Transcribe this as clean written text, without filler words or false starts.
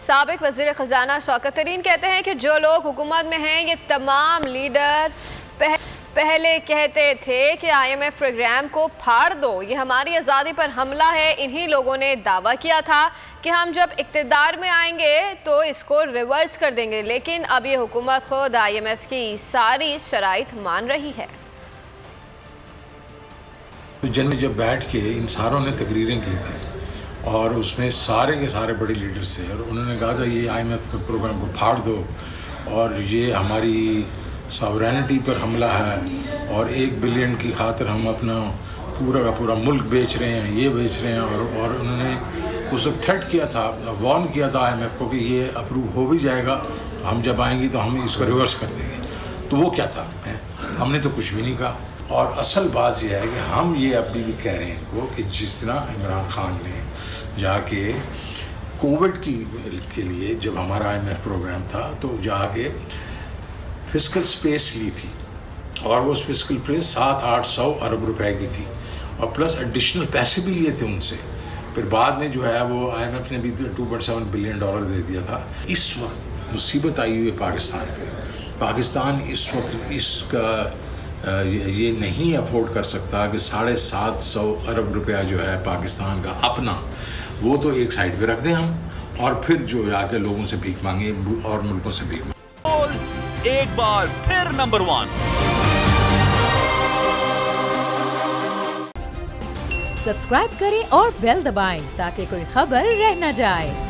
साबिक वज़ीर ख़जाना शौकत तरीन कहते हैं कि जो लोग हुकूमत में हैं ये तमाम लीडर पहले कहते थे कि IMF प्रोग्राम को फाड़ दो, ये हमारी आज़ादी पर हमला है। इन्हीं लोगों ने दावा किया था कि हम जब इक़्तिदार में आएंगे तो इसको रिवर्स कर देंगे, लेकिन अब ये हुकूमत खुद IMF की सारी शराइत मान रही है। जन में जब बैठ के इन सारों ने तकरीरें की थी और उसमें सारे के सारे बड़े लीडर्स थे और उन्होंने कहा था ये IMF प्रोग्राम को फाड़ दो और ये हमारी सॉवरेनिटी पर हमला है और 1 बिलियन की खातिर हम अपना पूरा का पूरा मुल्क बेच रहे हैं, ये बेच रहे हैं। और उन्होंने उस वक्त थ्रेट किया था, वार्न किया था IMF को कि ये अप्रूव हो भी जाएगा, हम जब आएंगी तो हम इसको रिवर्स कर देंगे। तो वो क्या था, हमने तो कुछ भी नहीं कहा। और असल बात यह है कि हम ये अभी भी कह रहे हैं इनको कि जिस तरह इमरान खान ने जाके कोविड के लिए जब हमारा IMF प्रोग्राम था तो जाके फिस्कल स्पेस ली थी और वो फिस्कल स्पेस 700-800 अरब रुपए की थी और प्लस एडिशनल पैसे भी लिए थे उनसे। फिर बाद में जो है वो IMF ने भी $2.7 बिलियन दे दिया था। इस वक्त मुसीबत आई हुई है पाकिस्तान पे। पाकिस्तान इस वक्त इसका ये नहीं अफोर्ड कर सकता कि 750 अरब रुपया जो है पाकिस्तान का अपना, वो तो एक साइड पे रख दें हम और फिर जो जाके लोगों से भीख मांगे और मुल्कों से भीख मांगे। एक बार फिर नंबर 1 सब्सक्राइब करें और बेल दबाएं ताकि कोई खबर रह न जाए।